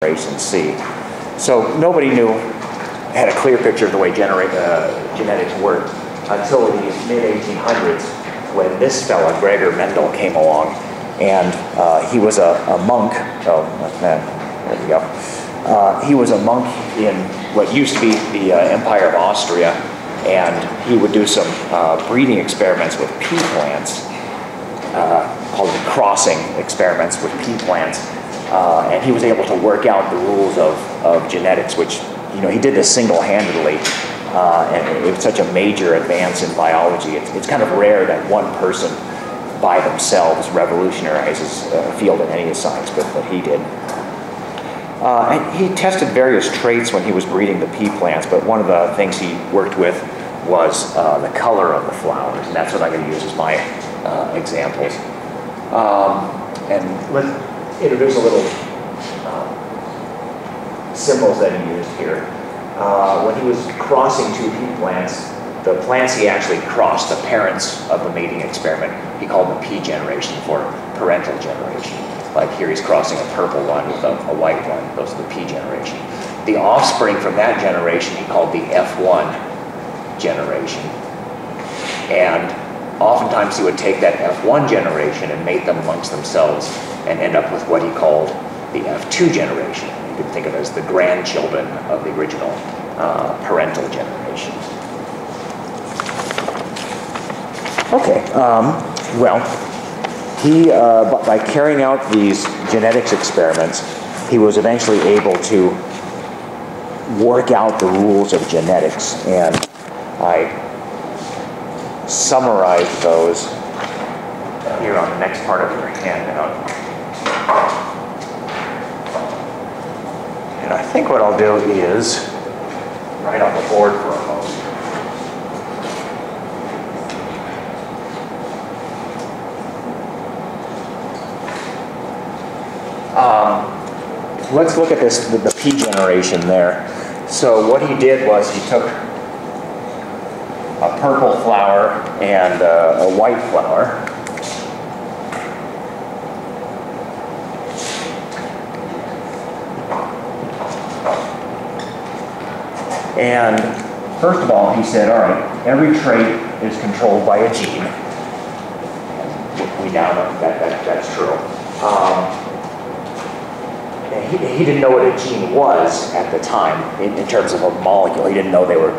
generation C. So nobody had a clear picture of the way genetics worked until the mid-1800s, when this fella, Gregor Mendel, came along, and he was a monk. Oh, there we go. He was a monk in what used to be the Empire of Austria, and he would do some breeding experiments with pea plants, called crossing experiments with pea plants, and he was able to work out the rules of genetics, which, you know, he did this single-handedly, and it was such a major advance in biology. It's kind of rare that one person by themselves revolutionizes a field in any science, but he did. And he tested various traits when he was breeding the pea plants, but one of the things he worked with was the color of the flowers, and that's what I'm going to use as my examples. And let's introduce a little symbols that he used here. When he was crossing two pea plants, the plants he actually crossed, the parents of the mating experiment, he called the P generation for parental generation. Like here he's crossing a purple one with a white one, those are the P generation. The offspring from that generation he called the F1 generation. And oftentimes he would take that F1 generation and mate them amongst themselves and end up with what he called the F2 generation. You can think of it as the grandchildren of the original parental generation. Okay, well, he, by carrying out these genetics experiments, he was eventually able to work out the rules of genetics, and I summarized those here on the next part of your handout. And I think what I'll do is write on the board for a moment. Let's look at this, the P generation there. So what he did was he took a purple flower and a white flower, and first of all he said, all right, every trait is controlled by a gene. We now know that's true. He didn't know what a gene was at the time in terms of a molecule. He didn't know they were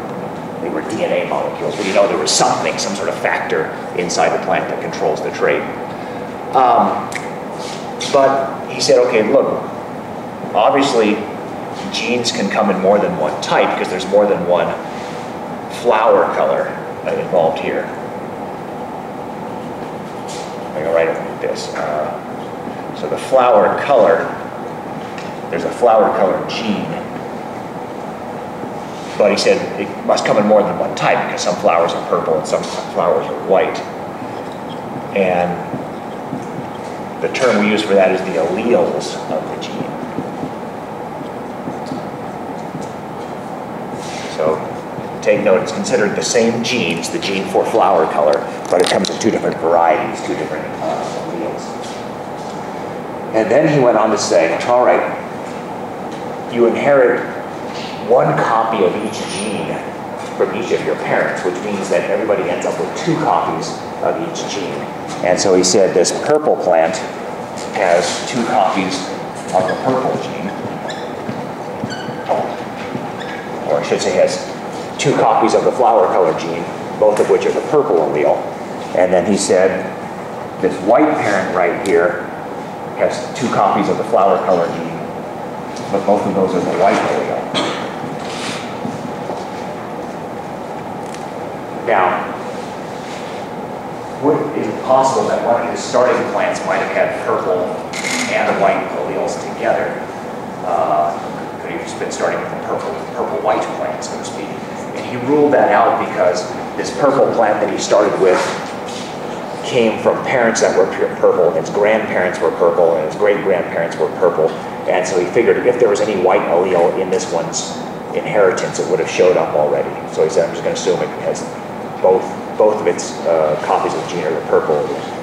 DNA molecules, but you know there was something, some sort of factor inside the plant that controls the trait. But he said, okay, look, obviously genes can come in more than one type because there's more than one flower color involved here. I'm going to write it like this. So the flower color, there's a flower color gene, but he said it must come in more than one type because some flowers are purple and some flowers are white. And the term we use for that is the alleles of the gene. So take note, it's considered the same genes, the gene for flower color, but it comes in two different varieties, two different alleles. And then he went on to say, all right, you inherit one copy of each gene from each of your parents, which means that everybody ends up with two copies of each gene. And so he said this purple plant has two copies of the purple gene. Or I should say has two copies of the flower color gene, both of which are the purple allele. And then he said this white parent right here has two copies of the flower color gene, but both of those are the white allele. Now, is it possible that one of his starting plants might have had purple and white alleles together? Could he have been starting with a purple-white plant, so to speak? And he ruled that out because this purple plant that he started with came from parents that were purple, his grandparents were purple, and his great-grandparents were purple. And so he figured if there was any white allele in this one's inheritance, it would have showed up already. So he said, I'm just going to assume it has both of its copies of the gene are the purple.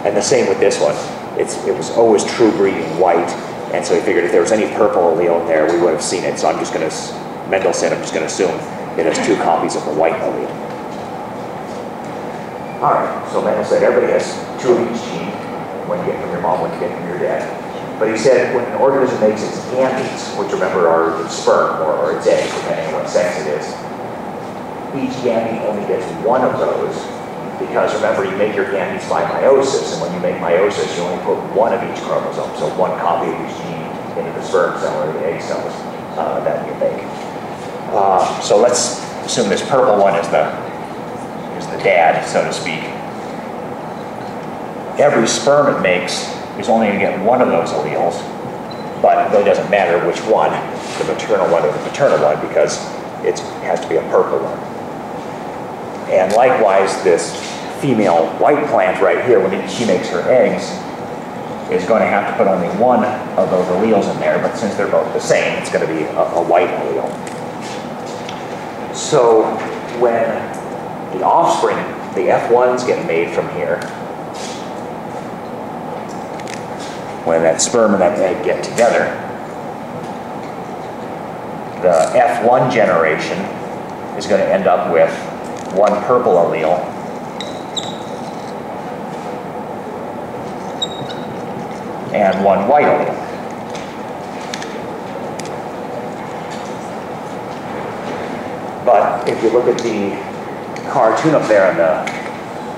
And the same with this one. It was always true breeding white, And so he figured if there was any purple allele in there, we would have seen it. So Mendel said, I'm just going to assume it has 2 copies of the white allele. All right, so Mendel said everybody has 2 of each gene, one you get from your mom, one you get from your dad. But he said when an organism makes its gametes, which remember are its sperm or its eggs, depending on what sex it is, each gamete only gets 1 of those, because remember, you make your gametes by meiosis, and when you make meiosis, you only put 1 of each chromosome, so 1 copy of each gene into the sperm cell or the egg cells that you make. So let's assume this purple one is the dad, so to speak. Every sperm it makes is only going to get 1 of those alleles, but it really doesn't matter which one, the maternal one or the paternal one, because it has to be a purple one. And likewise, this female white plant right here, when she makes her eggs, is going to have to put only 1 of those alleles in there, but since they're both the same, it's going to be a white allele. So when the offspring, the F1s, get made from here, when that sperm and that egg get together, the F1 generation is going to end up with 1 purple allele and 1 white allele. But if you look at the cartoon up there on the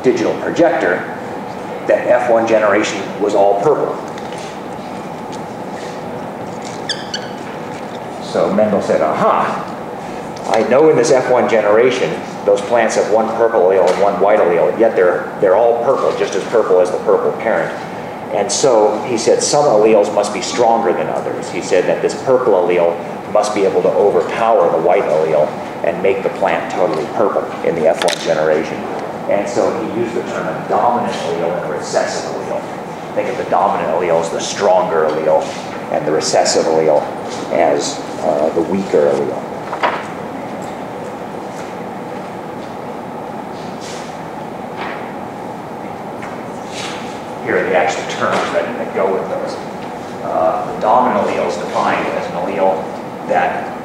digital projector, that F1 generation was all purple. So Mendel said, aha, I know in this F1 generation, those plants have 1 purple allele and 1 white allele, yet they're all purple, just as purple as the purple parent. And so he said some alleles must be stronger than others. He said that this purple allele must be able to overpower the white allele and make the plant totally purple in the F1 generation. And so he used the term a dominant allele and a recessive allele. Think of the dominant allele as the stronger allele and the recessive allele as the weaker allele. Here are the actual terms that go with those. The dominant allele is defined as an allele that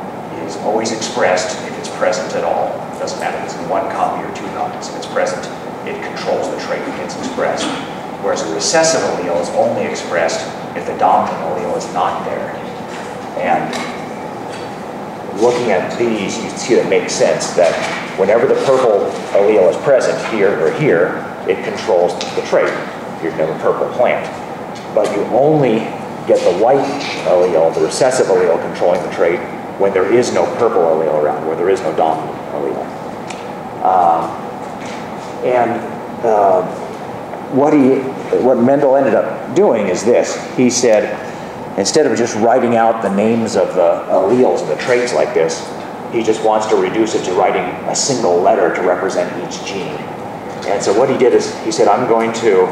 is always expressed if it's present at all. It doesn't matter if it's in 1 copy or 2 copies. If it's present, it controls the trait that gets expressed. Whereas a recessive allele is only expressed if the dominant allele is not there. And looking at these, you see that it makes sense that whenever the purple allele is present here or here, it controls the trait. You have a purple plant. But you only get the white allele, the recessive allele, controlling the trait when there is no purple allele around, where there is no dominant allele. What Mendel ended up doing is this. He said, instead of just writing out the names of the alleles and the traits like this, he just wants to reduce it to writing a single letter to represent each gene. And so what he did is, he said, I'm going to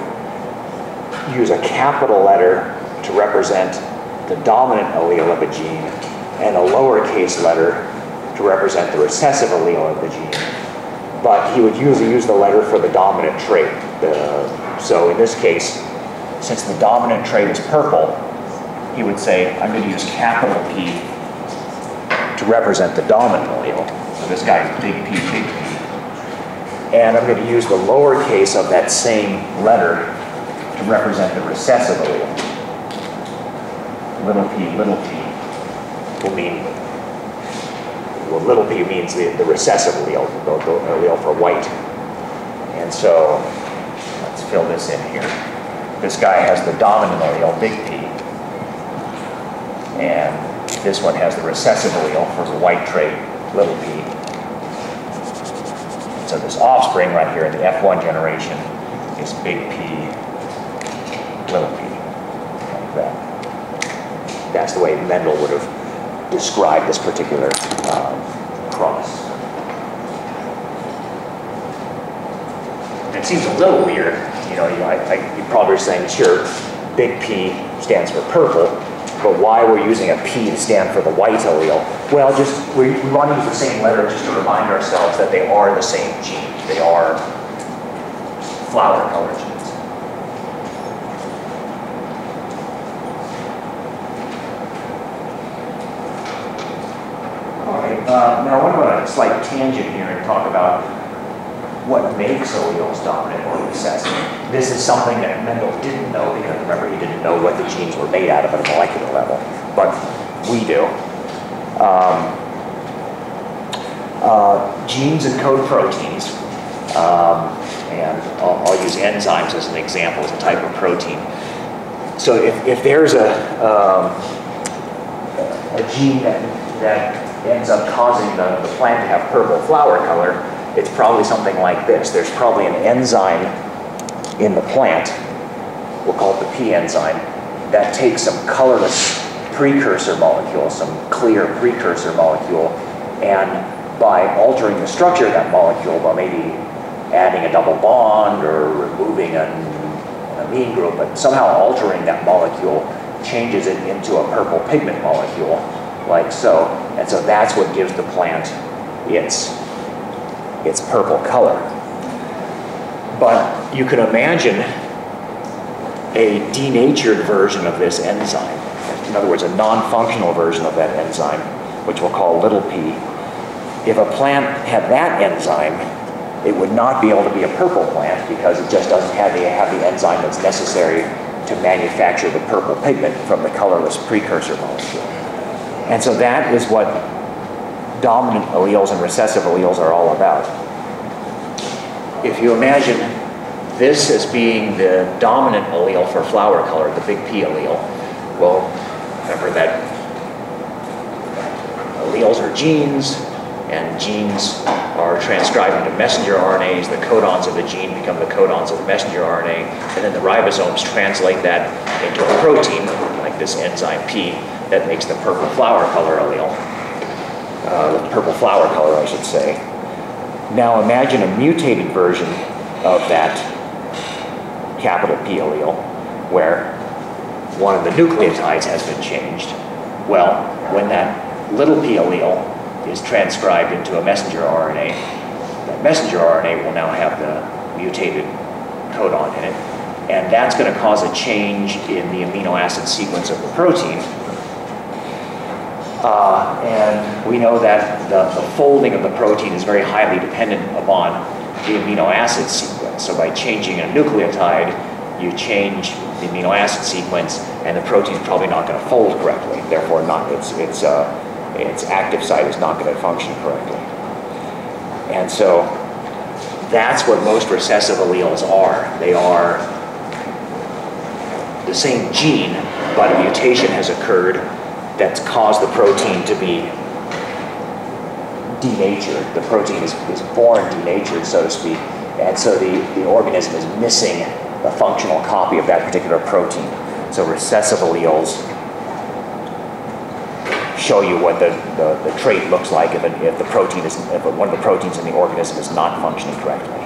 use a capital letter to represent the dominant allele of a gene and a lowercase letter to represent the recessive allele of the gene. But he would usually use the letter for the dominant trait. So in this case, since the dominant trait is purple, he would say, I'm going to use capital P to represent the dominant allele. So this guy is big P, big P. And I'm going to use the lowercase of that same letter to represent the recessive allele. Little p will mean, well, little p means the recessive allele, the allele for white. And so, let's fill this in here. This guy has the dominant allele, big P. And this one has the recessive allele for the white trait, little p. So this offspring right here in the F1 generation is big P, little p, like that. That's the way Mendel would have described this particular cross. And it seems a little weird, you probably are saying, sure, big P stands for purple, but why we're using a P to stand for the white allele? Well, we want to use the same letter just to remind ourselves that they are the same gene. They are flower color genes. now I want to go on a slight tangent here and talk about what makes alleles dominant or recessive. This is something that Mendel didn't know, because remember, he didn't know what the genes were made out of at a molecular level, but we do. Genes encode proteins, and I'll use enzymes as an example, as a type of protein. So if there's a gene that ends up causing the plant to have purple flower color, it's probably something like this. There's probably an enzyme in the plant, we'll call it the P enzyme, that takes some colorless precursor molecule, some clear precursor molecule, and by altering the structure of that molecule, by maybe adding a double bond or removing an amine group, but somehow altering that molecule changes it into a purple pigment molecule, like so. And so that's what gives the plant its purple color. But you could imagine a denatured version of this enzyme. In other words, a non-functional version of that enzyme, which we'll call little p. If a plant had that enzyme, it would not be able to be a purple plant because it just doesn't have the enzyme that's necessary to manufacture the purple pigment from the colorless precursor molecule. And so that is what dominant alleles and recessive alleles are all about. If you imagine this as being the dominant allele for flower color, the big P allele, well, remember that alleles are genes, and genes are transcribed into messenger RNAs. The codons of a gene become the codons of the messenger RNA, and then the ribosomes translate that into a protein, like this enzyme P, that makes the purple flower color allele. The purple flower color, I should say. Now imagine a mutated version of that capital P allele, where one of the nucleotides has been changed. Well, when that little p allele is transcribed into a messenger RNA, that messenger RNA will now have the mutated codon in it, and that's going to cause a change in the amino acid sequence of the protein. And we know that the folding of the protein is very highly dependent upon the amino acid sequence. So by changing a nucleotide, you change the amino acid sequence, and the protein is probably not going to fold correctly. Therefore, its active site is not going to function correctly. And so that's what most recessive alleles are. They are the same gene, but a mutation has occurred that's caused the protein to be denatured. The protein is born denatured, so to speak, and so the organism is missing a functional copy of that particular protein. So recessive alleles show you what the trait looks like if one of the proteins in the organism is not functioning correctly.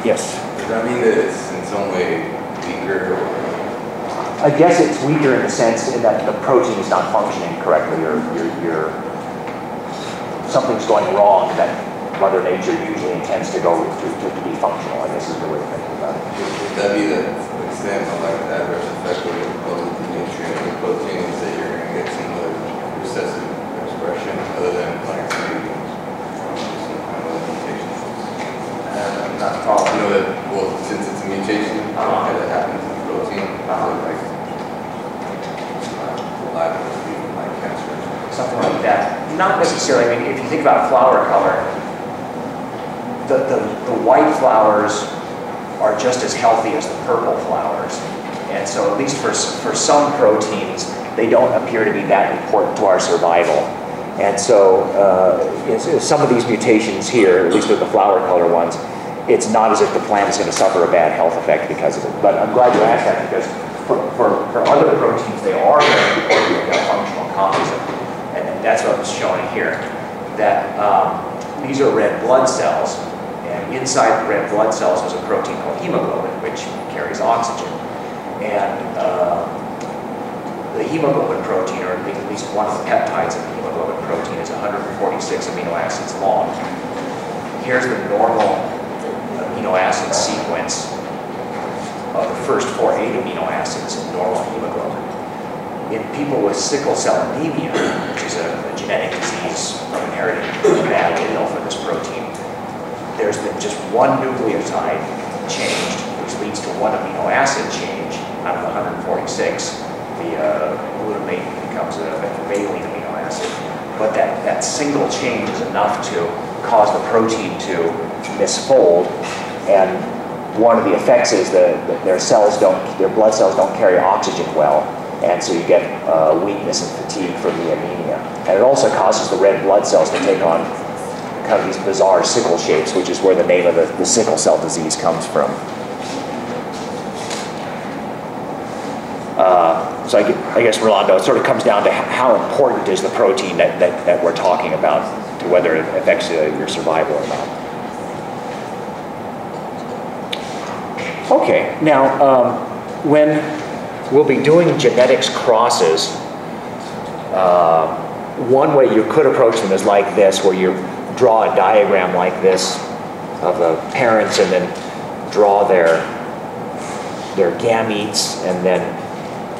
Yes? Does that mean that it's in some way weaker? I guess it's weaker in the sense in that the protein is not functioning correctly, or something's going wrong that Mother Nature usually intends to go to be functional, I guess is the way to think about it. Would that be the extent of like the adverse effect of the nature of the proteins that you're going to get some of the recessive expression other than like maybe some kind of mutations? Not a problem. You know that, well, since it's a mutation, that happens in the protein, like like cancer. Something like that. Not necessarily. I mean, if you think about flower color, the white flowers are just as healthy as the purple flowers. And so at least for some proteins, they don't appear to be that important to our survival. And so some of these mutations here, at least with the flower color ones, it's not as if the plant is going to suffer a bad health effect because of it. But I'm glad you asked that, because for other proteins, they are very important to have functional copies of them. And that's what I'm showing here. That these are red blood cells, and inside the red blood cells is a protein called hemoglobin, which carries oxygen. And the hemoglobin protein, or at least one of the peptides of the hemoglobin protein, is 146 amino acids long. Here's the normal amino acid sequence of the first 8 amino acids in normal hemoglobin. in people with sickle cell anemia, which is a genetic disease from inheriting a bad allele for this protein, there's been just one nucleotide changed, which leads to one amino acid change out of the 146. The glutamate becomes a valine amino acid. But that single change is enough to cause the protein to misfold, and one of the effects is that their blood cells don't carry oxygen well, and so you get weakness and fatigue from the anemia. And it also causes the red blood cells to take on kind of these bizarre sickle shapes, which is where the name of the sickle cell disease comes from. So I guess, Rolando, it sort of comes down to how important is the protein that we're talking about to whether it affects your survival or not. Okay, now when we'll be doing genetics crosses, one way you could approach them is like this, where you draw a diagram like this of the parents and then draw their gametes, and then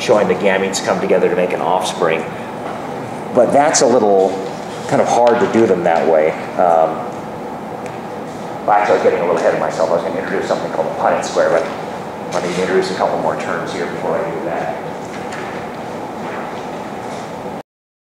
showing the gametes come together to make an offspring. But that's a little kind of hard to do them that way. Well, actually, I was getting a little ahead of myself. I was going to introduce something called the Punnett square, but let me introduce a couple more terms here before I do that.